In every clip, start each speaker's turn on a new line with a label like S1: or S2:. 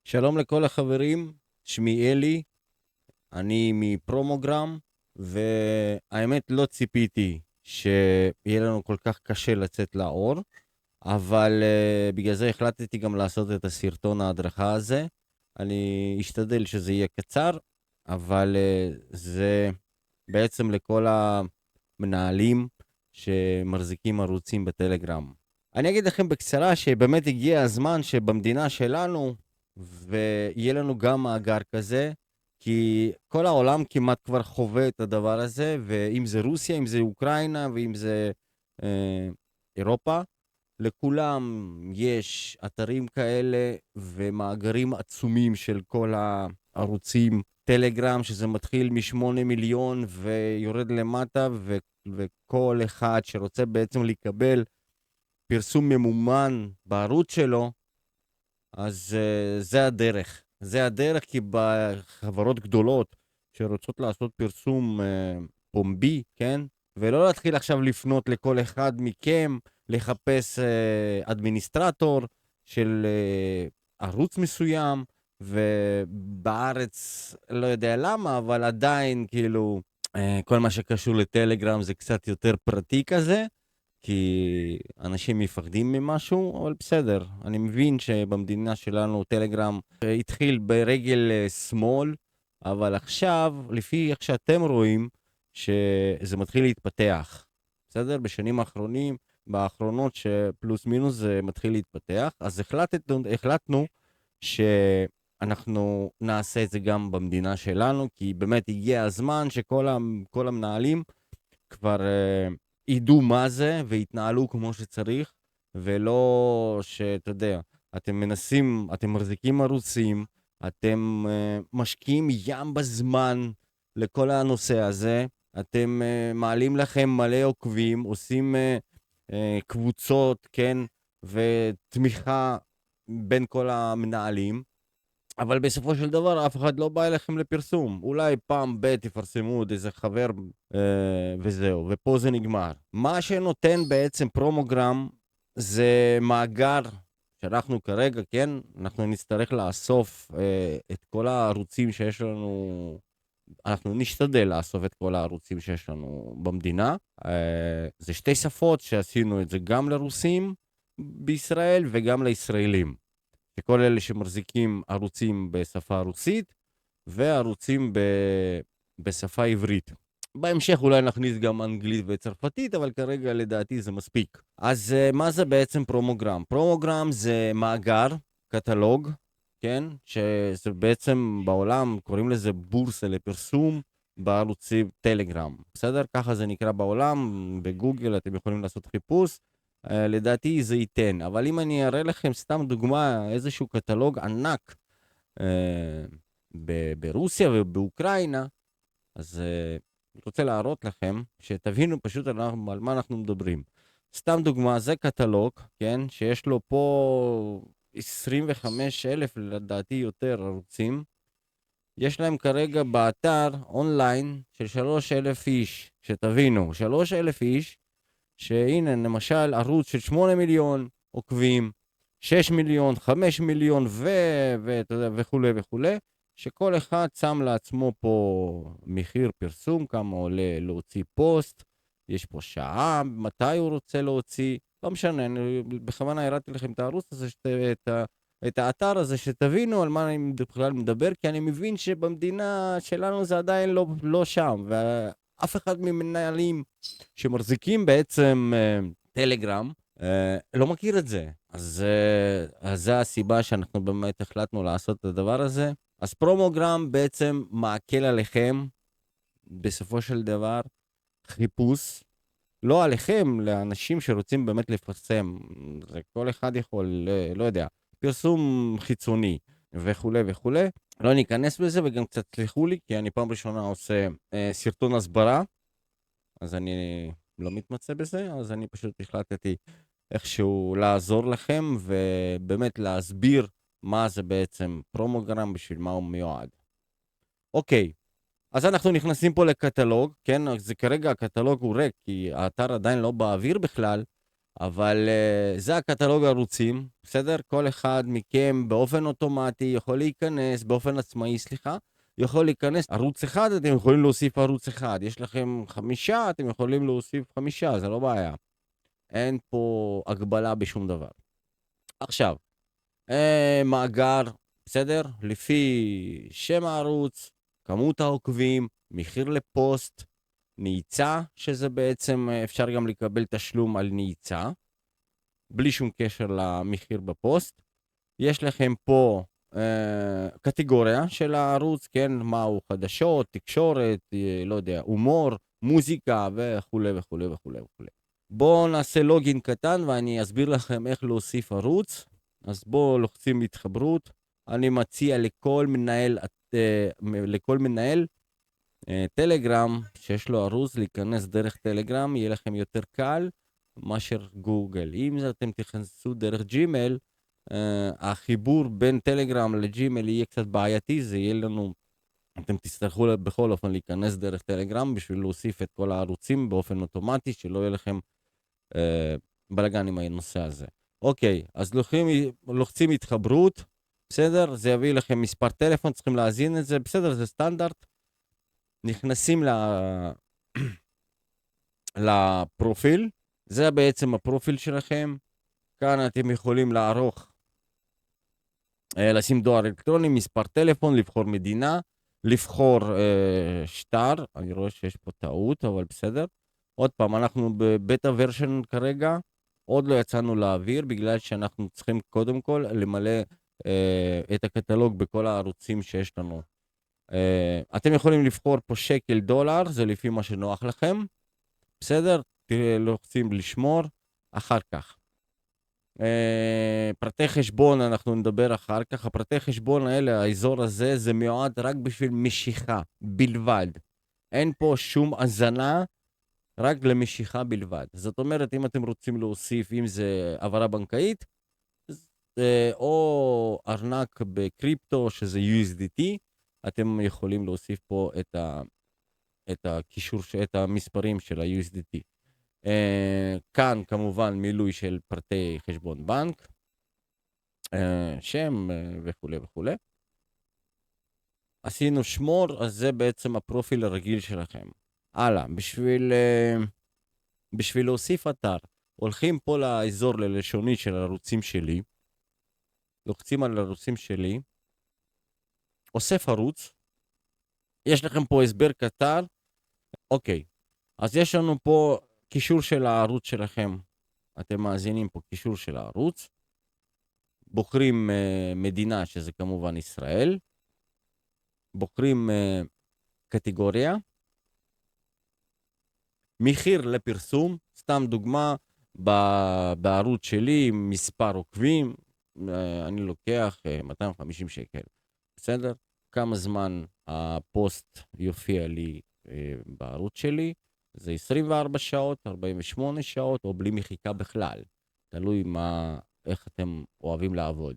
S1: שלום לכל החברים, שמי אלי, אני מפרומוגרם, והאמת לא ציפיתי שיהיה לנו כל כך קשה לצאת לאור, אבל בגלל זה החלטתי גם לעשות את הסרטון ההדרכה הזה. אני אשתדל שזה יהיה קצר, אבל זה בעצם לכל המנהלים שמחזיקים ערוצים בטלגרם. אני אגיד לכם בקצרה שבאמת הגיע הזמן שבמדינה שלנו ויהיה לנו גם מאגר כזה, כי כל העולם כמעט כבר חווה את הדבר הזה, ואם זה רוסיה, אם זה אוקראינה, ואם זה אה, אירופה, לכולם יש אתרים כאלה ומאגרים עצומים של כל הערוצים. טלגרם, שזה מתחיל מ8 מיליון ויורד למטה, וכל אחד שרוצה בעצם לקבל פרסום ממומן בערוץ שלו, אז זה הדרך. זה הדרך, כי בחברות גדולות שרוצות לעשות פרסום פומבי, כן? ולא להתחיל עכשיו לפנות לכל אחד מכם, לחפש אדמיניסטרטור של ערוץ מסוים, ובארץ לא יודע למה, אבל עדיין כאילו כל מה שקשור לטלגרם זה קצת יותר פרטי כזה. כי אנשים מפחדים ממשהו, אבל בסדר. אני מבין שבמדינה שלנו טלגרם התחיל ברגל שמאל, אבל עכשיו, לפי איך שאתם רואים, שזה מתחיל להתפתח. בסדר? בשנים באחרונות שפלוס מינוס זה מתחיל להתפתח, אז החלטנו שאנחנו נעשה את זה גם במדינה שלנו, כי באמת הגיע הזמן כל המנהלים כבר ידעו מה זה והתנהלו כמו שצריך, ולא שאתה יודע, אתם מחזיקים ערוצים, אתם משקיעים ים בזמן לכל הנושא הזה, אתם מעלים לכם מלא עוקבים, עושים קבוצות, כן, ותמיכה בין כל המנהלים, אבל בסופו של דבר אף אחד לא בא אליכם לפרסום. אולי פעם ב' תפרסמו עוד איזה חבר וזהו, ופה זה נגמר. מה שנותן בעצם פרומוגרם זה מאגר שאנחנו כרגע, כן, אנחנו נצטרך לאסוף את כל הערוצים שיש לנו, אנחנו נשתדל לאסוף את כל הערוצים שיש לנו במדינה. זה שתי שפות שעשינו את זה גם לרוסים בישראל וגם לישראלים. שכל אלה שמחזיקים ערוצים בשפה רוסית וערוצים בשפה עברית. בהמשך אולי נכניס גם אנגלית וצרפתית, אבל כרגע לדעתי זה מספיק. אז מה זה בעצם פרומוגרם? פרומוגרם זה מאגר, קטלוג, כן? שזה בעצם בעולם קוראים לזה בורסה לפרסום בערוצי טלגרם. בסדר? ככה זה נקרא בעולם, בגוגל אתם יכולים לעשות חיפוש. לדעתי זה ייתן, אבל אם אני אראה לכם סתם דוגמה, איזשהו קטלוג ענק ברוסיה ובאוקראינה, אז אני רוצה להראות לכם, שתבינו פשוט על מה אנחנו מדברים. סתם דוגמה, זה קטלוג, כן, שיש לו פה 25,000 לדעתי יותר ערוצים. יש להם כרגע באתר אונליין של 3,000 איש, שתבינו, 3,000 איש, שהנה למשל ערוץ של 8 מיליון עוקבים, 6 מיליון, 5 מיליון ואתה יודע, וכולי וכולי, שכל אחד שם לעצמו פה מחיר פרסום, כמה עולה להוציא פוסט, יש פה שעה, מתי הוא רוצה להוציא, לא משנה, אני בכוונה הראיתי לכם את הערוץ הזה, את האתר הזה, שתבינו על מה אני בכלל מדבר, כי אני מבין שבמדינה שלנו זה עדיין לא שם, ואף אחד ממנהלים שמחזיקים בעצם טלגרם, לא מכיר את זה. אז זה הסיבה שאנחנו באמת החלטנו לעשות את הדבר הזה. אז פרומוגרם בעצם מעכל עליכם, בסופו של דבר, חיפוש, לא עליכם, לאנשים שרוצים באמת לפרסם. זה כל אחד יכול, לא יודע, פרסום חיצוני וכולי וכולי. לא ניכנס בזה, וגם קצת סליחו לי, כי אני פעם ראשונה עושה סרטון הסברה, אז אני לא מתמצא בזה, אז אני פשוט החלטתי איכשהו לעזור לכם, ובאמת להסביר מה זה בעצם פרומוגרם, בשביל מה הוא מיועד. אוקיי, אז אנחנו נכנסים פה לקטלוג, כן? אז כרגע הקטלוג הוא ריק, כי האתר עדיין לא באוויר בכלל, אבל זה הקטלוג הערוצים, בסדר? כל אחד מכם באופן אוטומטי יכול להיכנס, באופן עצמאי, סליחה, יכול להיכנס ערוץ אחד, אתם יכולים להוסיף ערוץ אחד. יש לכם 5, אתם יכולים להוסיף 5, זה לא בעיה. אין פה הגבלה בשום דבר. עכשיו, מאגר, בסדר? לפי שם הערוץ, כמות העוקבים, מחיר לפוסט, נעיצה, שזה בעצם אפשר גם לקבל תשלום על נעיצה, בלי שום קשר למחיר בפוסט. יש לכם פה קטגוריה של הערוץ, כן? מהו חדשות, תקשורת, לא יודע, הומור, מוזיקה וכו' וכו' וכו' וכו'. בואו נעשה לוגין קטן ואני אסביר לכם איך להוסיף ערוץ. אז בואו לוחצים התחברות. אני מציע לכל מנהל טלגרם שיש לו ערוץ להיכנס דרך טלגרם, יהיה לכם יותר קל מאשר גוגל. אם אתם תיכנסו דרך ג'ימל, החיבור בין טלגרם לג'ימל יהיה קצת בעייתי, זה יהיה לנו, אתם תצטרכו בכל אופן להיכנס דרך טלגרם בשביל להוסיף את כל הערוצים באופן אוטומטי, שלא יהיה לכם בלגן עם הנושא הזה. אוקיי, אז לוחצים התחברות, בסדר? זה יביא לכם מספר טלפון, צריכים להזין את זה, בסדר? זה סטנדרט. נכנסים לפרופיל, זה בעצם הפרופיל שלכם. כאן אתם יכולים לערוך, לשים דואר אלקטרוני, מספר טלפון, לבחור מדינה, לבחור שטר, אני רואה שיש פה טעות, אבל בסדר. עוד פעם, אנחנו בבטה ורשן כרגע, עוד לא יצאנו לאוויר, בגלל שאנחנו צריכים קודם כל למלא את הקטלוג בכל הערוצים שיש לנו. אתם יכולים לבחור פה שקל דולר, זה לפי מה שנוח לכם, בסדר? לוחצים לשמור, אחר כך. פרטי חשבון, אנחנו נדבר אחר כך. הפרטי חשבון האלה, האזור הזה, זה מיועד רק בשביל משיכה בלבד. אין פה שום הזנה, רק למשיכה בלבד. זאת אומרת, אם אתם רוצים להוסיף, אם זה העברה בנקאית, או ארנק בקריפטו, שזה USDT, אתם יכולים להוסיף פה את הקישור, את המספרים של ה-USDT. כאן כמובן מילוי של פרטי חשבון בנק, שם וכו' וכו'. עשינו שמור, אז זה בעצם הפרופיל הרגיל שלכם. הלאה, בשביל להוסיף אתר, הולכים פה לאזור ללשוני של הערוצים שלי, לוחצים על הערוצים שלי, אוסף ערוץ, יש לכם פה הסבר קטן, אוקיי, אז יש לנו פה קישור של הערוץ שלכם, אתם מאזינים פה קישור של הערוץ, בוחרים מדינה שזה כמובן ישראל, בוחרים קטגוריה, מחיר לפרסום, סתם דוגמה, בערוץ שלי מספר עוקבים, אני לוקח 250 שקל, בסדר? כמה זמן הפוסט יופיע לי בערוץ שלי, זה 24 שעות, 48 שעות, או בלי מחיקה בכלל, תלוי איך אתם אוהבים לעבוד.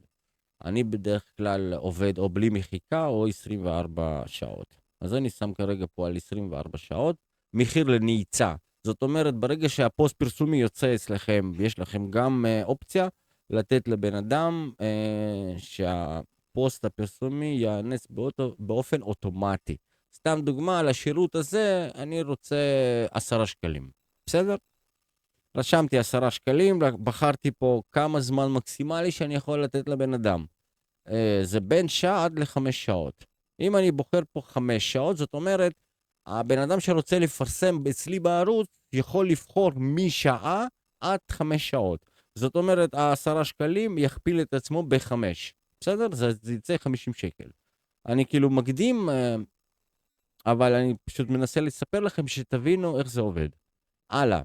S1: אני בדרך כלל עובד או בלי מחיקה או 24 שעות. אז אני שם כרגע פה על 24 שעות, מחיר לנעיצה. זאת אומרת, ברגע שהפוסט פרסומי יוצא אצלכם, יש לכם גם אופציה לתת לבן אדם שהפוסט הפרסומי יאנס באופן אוטומטי. סתם דוגמה, על השירות הזה אני רוצה 10 שקלים. בסדר? רשמתי 10 שקלים, בחרתי פה כמה זמן מקסימלי שאני יכול לתת לבן אדם. זה בין שעה עד ל5 שעות. אם אני בוחר פה 5 שעות, זאת אומרת, הבן אדם שרוצה לפרסם אצלי בערוץ, יכול לבחור משעה עד 5 שעות. זאת אומרת, 10 שקלים יכפיל את עצמו ב5. בסדר? זה יצא 50 שקל. אני כאילו מקדים, אבל אני פשוט מנסה לספר לכם שתבינו איך זה עובד. הלאה.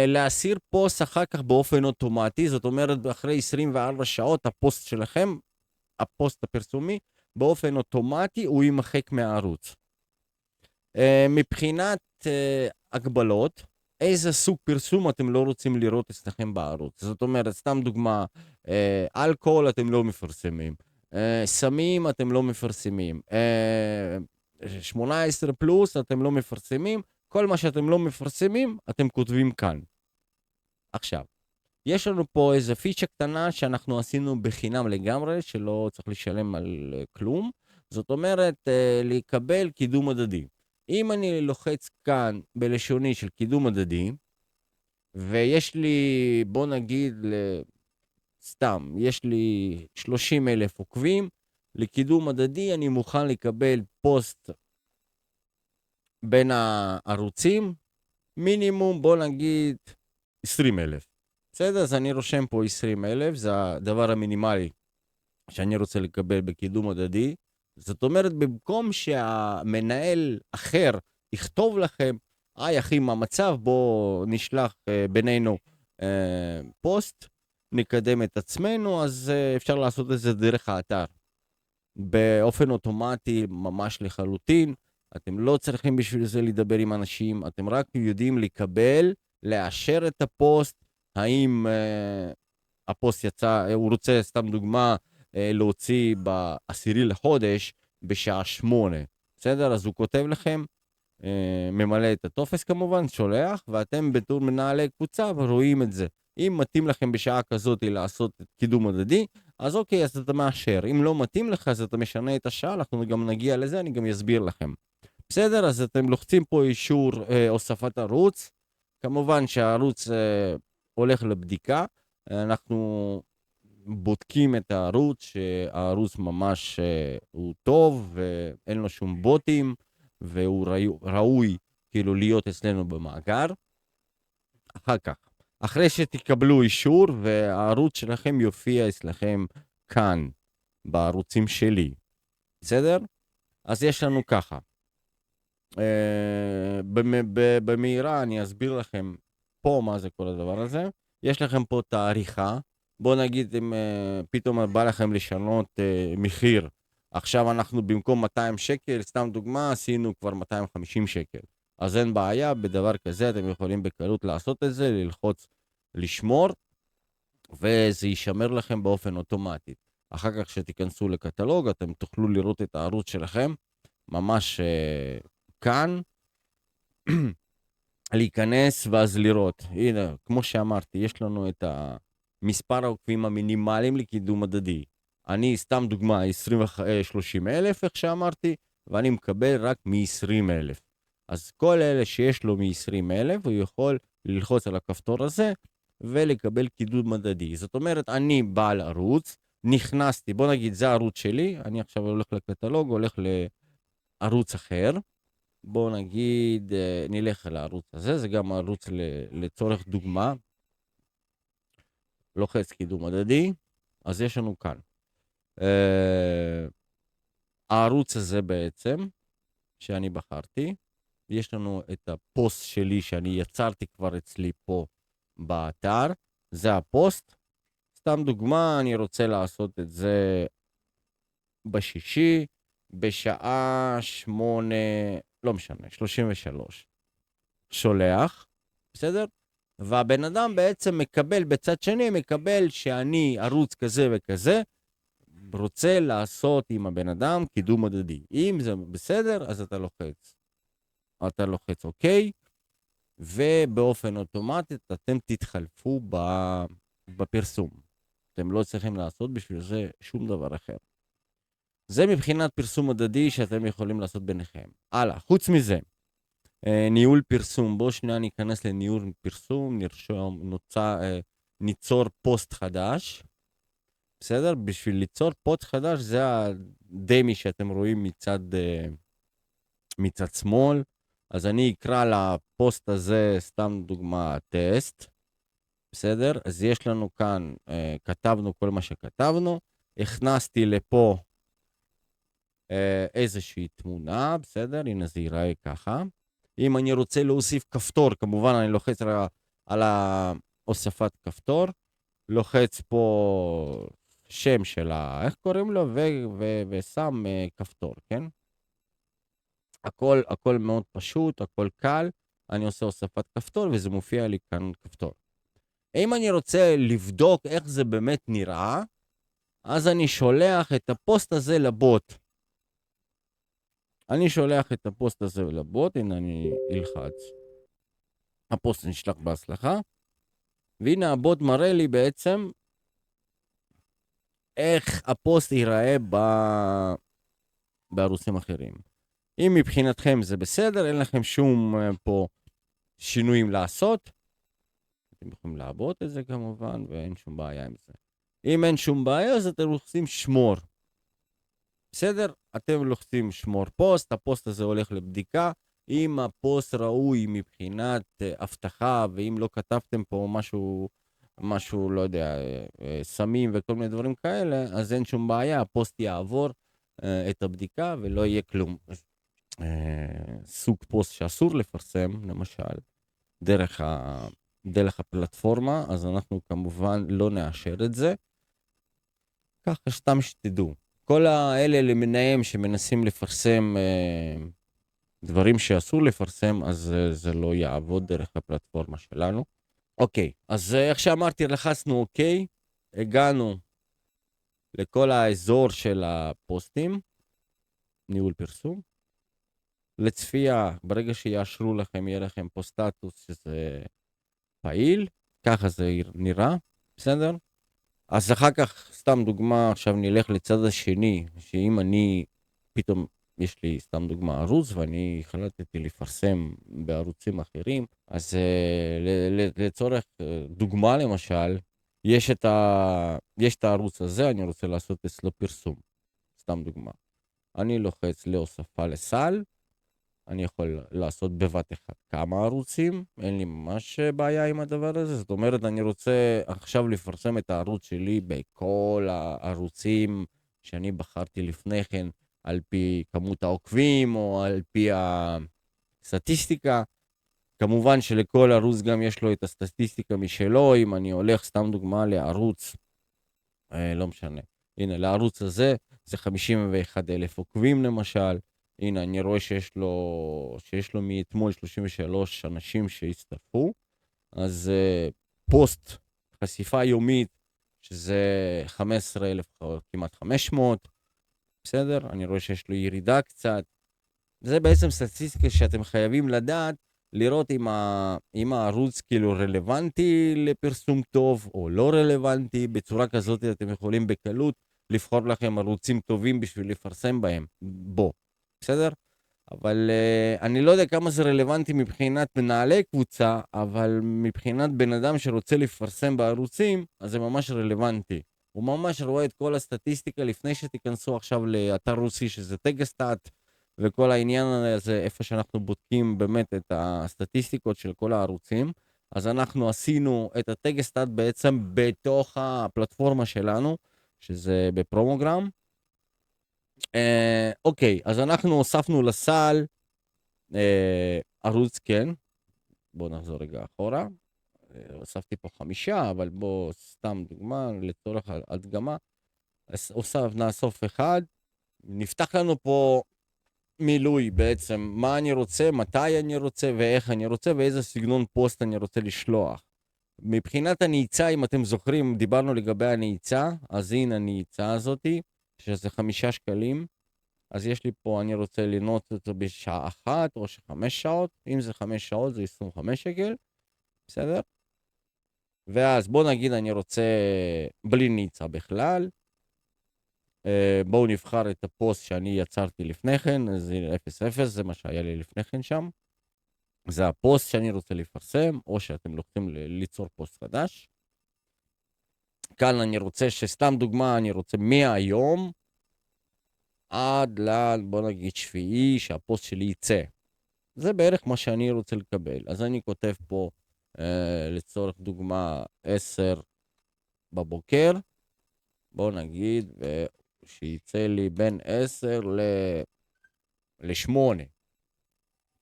S1: להסיר פוסט אחר כך באופן אוטומטי, זאת אומרת, אחרי 24 שעות הפוסט שלכם, הפוסט הפרסומי, באופן אוטומטי הוא יימחק מהערוץ. מבחינת הגבלות, איזה סוג פרסום אתם לא רוצים לראות אצלכם בערוץ. זאת אומרת, סתם דוגמה, אלכוהול אתם לא מפרסמים, סמים אתם לא מפרסמים, 18 פלוס אתם לא מפרסמים, כל מה שאתם לא מפרסמים, אתם כותבים כאן. עכשיו, יש לנו פה איזה פיצ'ה קטנה שאנחנו עשינו בחינם לגמרי, שלא צריך לשלם על כלום. זאת אומרת, לקבל קידום מדדי. אם אני לוחץ כאן בלשוני של קידום מדדי, ויש לי, בוא נגיד, סתם, יש לי 30,000 עוקבים, לקידום מדדי אני מוכן לקבל פוסט בין הערוצים, מינימום, בוא נגיד, 20,000. בסדר? אז אני רושם פה 20,000, זה הדבר המינימלי שאני רוצה לקבל בקידום מדדי. זאת אומרת, במקום שהמנהל אחר יכתוב לכם, היי אחי, מה המצב? בוא נשלח בינינו פוסט, נקדם את עצמנו, אז אפשר לעשות את זה דרך האתר. באופן אוטומטי, ממש לחלוטין. אתם לא צריכים בשביל זה לדבר עם אנשים, אתם רק יודעים לקבל, לאשר את הפוסט, האם הפוסט יצא, הוא רוצה, סתם דוגמה, להוציא ב10 לחודש בשעה 8. בסדר? אז הוא כותב לכם, ממלא את הטופס כמובן, שולח, ואתם בתור מנהלי קבוצה רואים את זה. אם מתאים לכם בשעה כזאת לעשות את קידום מדדי, אז אוקיי, אז אתה מאשר. אם לא מתאים לך, אז אתה משנה את השעה, אנחנו גם נגיע לזה, אני גם אסביר לכם. בסדר? אז אתם לוחצים פה אישור הוספת ערוץ. כמובן שהערוץ הולך לבדיקה. אנחנו בודקים את הערוץ, שהערוץ ממש הוא טוב, ואין לו שום בוטים, והוא ראוי כאילו להיות אצלנו במאגר. אחר כך, אחרי שתקבלו אישור, והערוץ שלכם יופיע אצלכם כאן, בערוצים שלי. בסדר? אז יש לנו ככה. במהירה אני אסביר לכם פה מה זה כל הדבר הזה. יש לכם פה תאריכה. בוא נגיד אם פתאום בא לכם לשנות מחיר. עכשיו אנחנו במקום 200 שקל, סתם דוגמה, עשינו כבר 250 שקל. אז אין בעיה, בדבר כזה אתם יכולים בקלות לעשות את זה, ללחוץ לשמור, וזה יישמר לכם באופן אוטומטי. אחר כך שתיכנסו לקטלוג, אתם תוכלו לראות את הערוץ שלכם, ממש כאן, להיכנס ואז לראות. הנה, כמו שאמרתי, יש לנו את מספר העוקבים המינימליים לקידום מדדי. אני, סתם דוגמה, 30,000, איך שאמרתי, ואני מקבל רק מ-20,000. אז כל אלה שיש לו מ-20,000, הוא יכול ללחוץ על הכפתור הזה, ולקבל קידום מדדי. זאת אומרת, אני בעל ערוץ, נכנסתי, בוא נגיד, זה הערוץ שלי, אני עכשיו הולך לקטלוג, הולך לערוץ אחר, בוא נגיד, נלך לערוץ הזה, זה גם ערוץ לצורך דוגמה, לוחץ קידום מדדי, אז יש לנו כאן. הערוץ הזה בעצם, שאני בחרתי, יש לנו את הפוסט שלי שאני יצרתי כבר אצלי פה באתר, זה הפוסט. סתם דוגמה, אני רוצה לעשות את זה בשישי, בשעה 8, לא משנה, 33. שולח, בסדר? והבן אדם בעצם מקבל, בצד שני, מקבל שאני ערוץ כזה וכזה, רוצה לעשות עם הבן אדם קידום מדדי. אם זה בסדר, אז אתה לוחץ. אתה לוחץ אוקיי, ובאופן אוטומטי אתם תתחלפו בפרסום. אתם לא צריכים לעשות בשביל זה שום דבר אחר. זה מבחינת פרסום מדדי שאתם יכולים לעשות ביניכם. הלאה, חוץ מזה, ניהול פרסום. בואו שנייה ניכנס לניהול פרסום, ניצור פוסט חדש. בסדר? בשביל ליצור פוסט חדש, זה הדמי שאתם רואים מצד שמאל. אז אני אקרא לפוסט הזה, סתם דוגמה, טסט. בסדר? אז יש לנו כאן, כתבנו כל מה שכתבנו. הכנסתי לפה איזושהי תמונה, בסדר? הנה זה ייראה ככה. אם אני רוצה להוסיף כפתור, כמובן אני לוחץ על הוספת כפתור, לוחץ פה שם שלה, איך קוראים לו, ושם כפתור, כן? הכל מאוד פשוט, הכל קל, אני עושה הוספת כפתור וזה מופיע לי כאן כפתור. אם אני רוצה לבדוק איך זה באמת נראה, אז אני שולח את הפוסט הזה לבוט. אני שולח את הפוסט הזה לבוט, הנה אני אלחץ. הפוסט נשלח בהצלחה. והנה הבוט מראה לי בעצם איך הפוסט ייראה בערוצים אחרים. אם מבחינתכם זה בסדר, אין לכם שום פה שינויים לעשות, אתם יכולים לעבוד את זה כמובן, ואין שום בעיה עם זה. אם אין שום בעיה, אז אתם לוחצים שמור. בסדר? אתם לוחצים שמור פוסט, הפוסט הזה הולך לבדיקה. אם הפוסט ראוי מבחינת הבטחה, ואם לא כתבתם פה משהו, לא יודע, סמים וכל מיני דברים כאלה, אז אין שום בעיה, הפוסט יעבור את הבדיקה ולא יהיה כלום. סוג פוסט שאסור לפרסם, למשל, דרך הפלטפורמה, אז אנחנו כמובן לא נאשר את זה. ככה סתם שתדעו. כל האלה למיניהם שמנסים לפרסם דברים שאסור לפרסם, אז זה לא יעבוד דרך הפלטפורמה שלנו. אוקיי, אז איך שאמרתי, לחצנו אוקיי, הגענו לכל האזור של הפוסטים, ניהול פרסום. לצפייה, ברגע שיאשרו לכם, יהיה לכם פה סטטוס שזה פעיל, ככה זה נראה, בסדר? אז אחר כך, סתם דוגמה, עכשיו נלך לצד השני, שאם אני, פתאום יש לי סתם דוגמה ערוץ, ואני החלטתי לפרסם בערוצים אחרים, אז לצורך דוגמה למשל, יש את הערוץ הזה, אני רוצה לעשות אצלו פרסום, סתם דוגמה. אני לוחץ להוספה לסל, אני יכול לעשות בבת אחד כמה ערוצים, אין לי ממש בעיה עם הדבר הזה, זאת אומרת, אני רוצה עכשיו לפרסם את הערוץ שלי בכל הערוצים שאני בחרתי לפני כן, על פי כמות העוקבים או על פי הסטטיסטיקה. כמובן שלכל ערוץ גם יש לו את הסטטיסטיקה משלו, אם אני הולך, סתם דוגמה, לערוץ, לא משנה, הנה, לערוץ הזה, זה 51,000 עוקבים למשל, הנה, אני רואה שיש לו מאתמול 33 אנשים שהצטרפו, אז פוסט, חשיפה יומית, שזה 15,000, כמעט 500, בסדר? אני רואה שיש לו ירידה קצת. זה בעצם סטטיסטיקה שאתם חייבים לדעת, לראות אם הערוץ כאילו רלוונטי לפרסום טוב או לא רלוונטי. בצורה כזאת אתם יכולים בקלות לבחור לכם ערוצים טובים בשביל לפרסם בהם. בסדר? אבל אני לא יודע כמה זה רלוונטי מבחינת מנהלי קבוצה, אבל מבחינת בן אדם שרוצה לפרסם בערוצים, אז זה ממש רלוונטי. הוא ממש רואה את כל הסטטיסטיקה לפני שתיכנסו עכשיו לאתר רוסי, שזה טגסטאט, וכל העניין הזה, איפה שאנחנו בודקים באמת את הסטטיסטיקות של כל הערוצים. אז אנחנו עשינו את הטגסטאט בעצם בתוך הפלטפורמה שלנו, שזה בפרומוגרם. אוקיי, אז אנחנו הוספנו לסל ערוץ, כן. בואו נחזור רגע אחורה. הוספתי פה 5, אבל בואו סתם דוגמה לצורך הדגמה. נאסוף אחד. נפתח לנו פה מילוי בעצם, מה אני רוצה, מתי אני רוצה ואיך אני רוצה ואיזה סגנון פוסט אני רוצה לשלוח. מבחינת הנעיצה, אם אתם זוכרים, דיברנו לגבי הנעיצה, אז הנה הנעיצה הזאתי, שזה 5 שקלים. אז יש לי פה, אני רוצה לנות אותו בשעה 1 או 5 שעות. אם זה 5 שעות, זה 25 שקל. בסדר? ואז בוא נגיד, אני רוצה בלי נעיצה בכלל. בואו נבחר את הפוסט שאני יצרתי לפני כן. זה 0.0, זה מה שהיה לי לפני כן שם. זה הפוסט שאני רוצה לפרסם, או שאתם לוקחים ליצור פוסט חדש. כאן אני רוצה שסתם דוגמה, אני רוצה מהיום עד בוא נגיד שביעי, שהפוסט שלי יצא. זה בערך מה שאני רוצה לקבל. אז אני כותב פה, לצורך דוגמה, 10 בבוקר. בוא נגיד, שיצא לי בין 10 ל-8.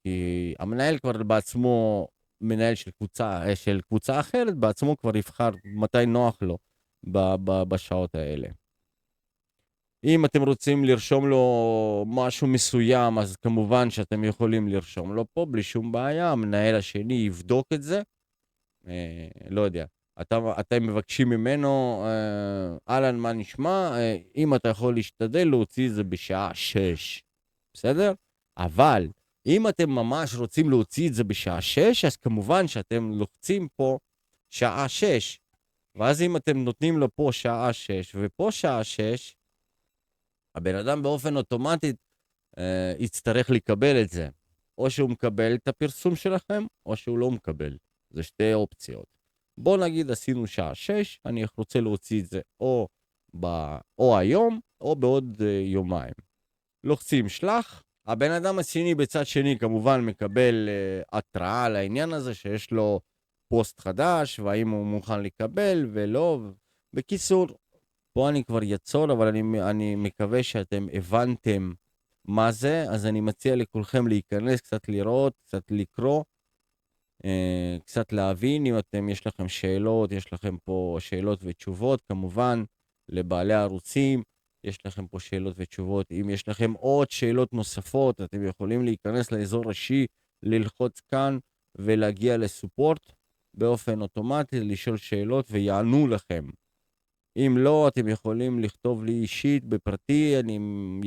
S1: כי המנהל כבר בעצמו, מנהל של קבוצה אחרת, בעצמו כבר יבחר מתי נוח לו בשעות האלה. אם אתם רוצים לרשום לו משהו מסוים, אז כמובן שאתם יכולים לרשום לו פה, בלי שום בעיה. המנהל השני יבדוק את זה. לא יודע. אתם מבקשים ממנו, אהלן, מה נשמע? אם אתה יכול להשתדל להוציא את זה בשעה 6. בסדר? אבל אם אתם ממש רוצים להוציא את זה בשעה 6, אז כמובן שאתם לוחצים פה שעה 6. ואז אם אתם נותנים לו פה שעה 6 ופה שעה 6, הבן אדם באופן אוטומטי יצטרך לקבל את זה. או שהוא מקבל את הפרסום שלכם, או שהוא לא מקבל. זה שתי אופציות. בוא נגיד עשינו שעה 6, אני רוצה להוציא את זה או היום, או בעוד יומיים. לוחצים שלח, הבן אדם השני בצד שני כמובן מקבל התראה על העניין הזה שיש לו פוסט חדש, והאם הוא מוכן לקבל ולא. בקיצור, פה אני כבר יצור, אבל אני מקווה שאתם הבנתם מה זה, אז אני מציע לכולכם להיכנס, קצת לראות, קצת לקרוא, קצת להבין. אם יש לכם שאלות, יש לכם פה שאלות ותשובות, כמובן, לבעלי הערוצים, יש לכם פה שאלות ותשובות. אם יש לכם עוד שאלות נוספות, אתם יכולים להיכנס לאזור ראשי, ללחוץ כאן ולהגיע לסופורט באופן אוטומטי, לשאול שאלות ויענו לכם. אם לא, אתם יכולים לכתוב לי אישית בפרטי, אני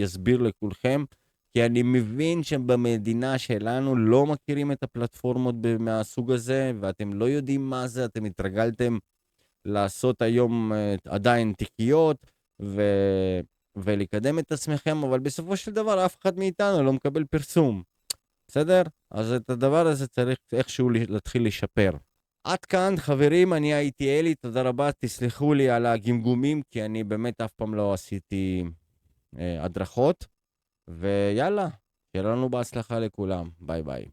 S1: אסביר לכולכם, כי אני מבין שבמדינה שלנו לא מכירים את הפלטפורמות מהסוג הזה, ואתם לא יודעים מה זה, אתם התרגלתם לעשות היום עדיין תיקיות, ולקדם את עצמכם, אבל בסופו של דבר אף אחד מאיתנו לא מקבל פרסום. בסדר? אז את הדבר הזה צריך איכשהו להתחיל לשפר. עד כאן, חברים, אני הייתי אלי, תודה רבה, תסלחו לי על הגמגומים, כי אני באמת אף פעם לא עשיתי הדרכות, ויאללה, שיהיה לנו בהצלחה לכולם, ביי ביי.